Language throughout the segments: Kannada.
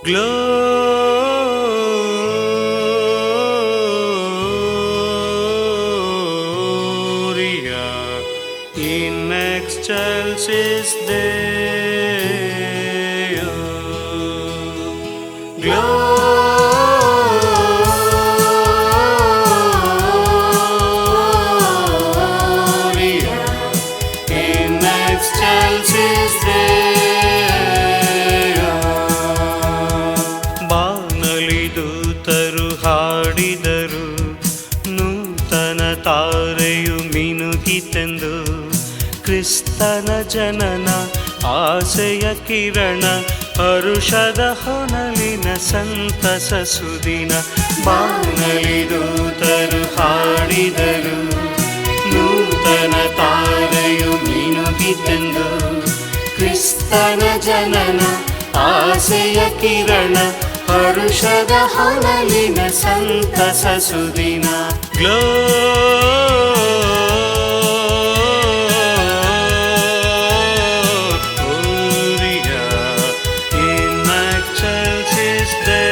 Gloria in excelsis Deo. Gloria in excelsis Deo. ಬಾನಲಿ ದೂತರು ಹಾಡಿದರು, ನೂತನ ತಾರೆಯು ಮಿನುಗಿತೆಂದು. ಕ್ರಿಸ್ತನ ಜನನ ಆಸೆಯ ಕಿರಣ, ಹರುಷದ ಹೊನಲಿನ ಸಂತಸ ಸುದಿನ. ಬಾನಲಿ ದೂತರು ಹಾಡಿದರು, ನೂತನ ತಾರೆಯು ಮಿನುಗಿತೆಂದು. ಕ್ರಿಸ್ತನ ಜನನ ಆಸೆಯ ಕಿರಣ, ಹರುಷದ ಹೊನಲಿನ ಸಂತಸ ಸುದಿನ. Gloria in excelsis Deo.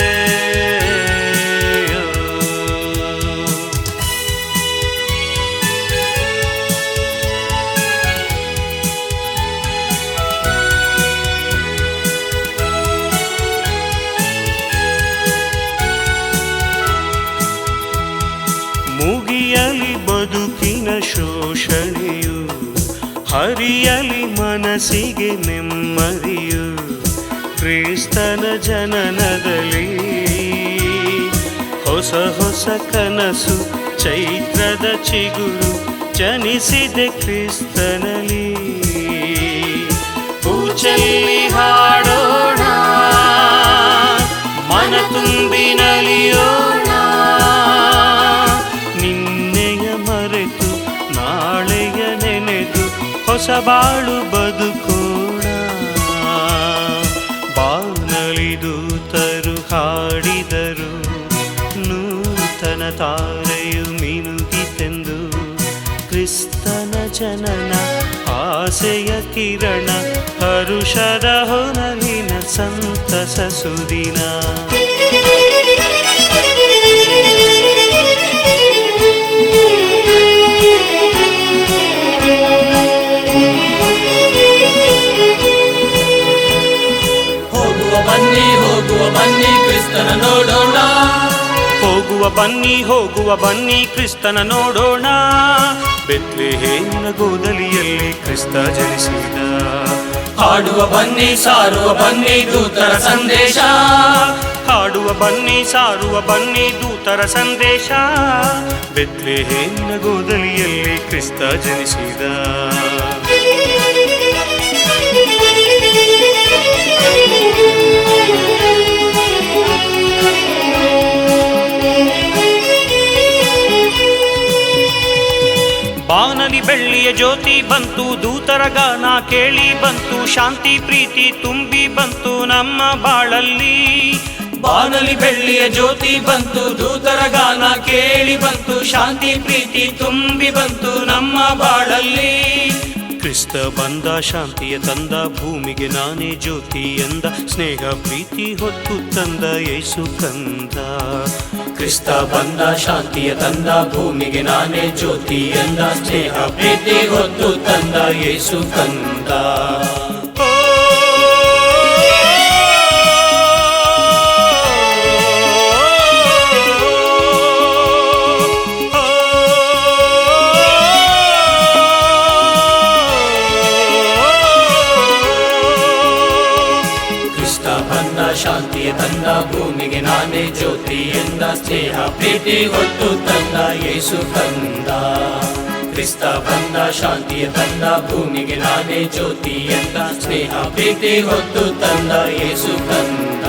ಮುಗಿಯಲಿ ಬದುಕಿನ ಶೋಷಣೆಯು, ಹರಿಯಲಿ ಮನಸ್ಸಿಗೆ ನೆಮ್ಮದಿಯು. ಕ್ರಿಸ್ತನ ಜನನದಲ್ಲಿ ಹೊಸ ಹೊಸ ಕನಸು, ಚೈತ್ರದ ಚಿಗುರು ಜನಿಸಿದೆ ಕ್ರಿಸ್ತನಲ್ಲಿ. ಪೂಜೆಯಲ್ಲಿ ಹಾಡೋಣ, ಮನ ತುಂಬಿ ನಲಿಯೋಣ. ನಿನ್ನೆಯ ಮರೆತು ನಾಳೆಯ ನೆನೆದು ಹೊಸ ಬಾಳು ಬದುಕೋಣ. ಬಾನಲಿ ದೂತರು ಹಾಡಿದರು, ನೂತನ ತಾರೆಯು ಮಿನುಗಿತೆಂದು. ಕ್ರಿಸ್ತನ ಜನನ ಆಸೆಯ ಕಿರಣ, ಹರುಷದ ಹೊನಲಿನ ಸಂತಸ ಸುದಿನ. ಹೋಗುವ ಬನ್ನಿ ಕ್ರಿಸ್ತನ ನೋಡೋಣ. ಹೋಗುವ ಬನ್ನಿ ಕ್ರಿಸ್ತನ ನೋಡೋಣ. ಬೆತ್ಲೆಹೇಮಿನ ಗೋದಲಿಯಲ್ಲಿ ಕ್ರಿಸ್ತ ಜನಿಸಿದ. ಹಾಡುವ ಬನ್ನಿ ಸಾರುವ ಬನ್ನಿ ದೂತರ ಸಂದೇಶ. ಹಾಡುವ ಬನ್ನಿ ಸಾರುವ ಬನ್ನಿ ದೂತರ ಸಂದೇಶ. ಬೆತ್ಲೆಹೇಮಿನ ಗೋದಲಿಯಲ್ಲಿ ಕ್ರಿಸ್ತ ಜನಿಸಿದ. ಬಾನಲಿ ಬೆಳ್ಳಿಯ ಜ್ಯೋತಿ ಬಂತು, ದೂತರ ಗಾನ ಕೇಳಿ ಬಂತು. ಶಾಂತಿ ಪ್ರೀತಿ ತುಂಬಿ ಬಂತು ನಮ್ಮ ಬಾಳಲ್ಲಿ. ಬಾನಲಿ ಬೆಳ್ಳಿಯ ಜ್ಯೋತಿ ಬಂತು, ದೂತರ ಗಾನ ಕೇಳಿ ಬಂತು. ಶಾಂತಿ ಪ್ರೀತಿ ತುಂಬಿ ಬಂತು ನಮ್ಮ ಬಾಳಲ್ಲಿ. ಕ್ರಿಸ್ತ ಬಂದ ಶಾಂತಿಯ ತಂದ, ಭೂಮಿಗೆ ನಾನೇ ಜ್ಯೋತಿ ಎಂದ. ಸ್ನೇಹ ಪ್ರೀತಿ ಹೊತ್ತು ತಂದ ಯೇಸು ಕಂದ. ಕ್ರಿಸ್ತ ಬಂದ ಶಾಂತಿಯ ತಂದ, ಭೂಮಿಗೆ ನಾನೇ ಜ್ಯೋತಿ ಎಂದ. ಸ್ನೇಹ ಪ್ರೀತಿ ಹೊತ್ತು ತಂದ ಯೇಸು ಕಂದ. ಶಾಂತಿಯ ತಂದ, ಭೂಮಿಗೆ ನಾನೇ ಜ್ಯೋತಿ ಎಂದ. ಸ್ನೇಹ ಪ್ರೀತಿ ಹೊತ್ತು ತಂದ ಯೇಸು ಕಂದ. ಕ್ರಿಸ್ತ ಬಂದ ಶಾಂತಿಯ ತಂದ, ಭೂಮಿಗೆ ನಾನೇ ಜ್ಯೋತಿ ಎಂದ. ಸ್ನೇಹ ಪ್ರೀತಿ ಹೊತ್ತು ತಂದ ಯೇಸು ಕಂದ.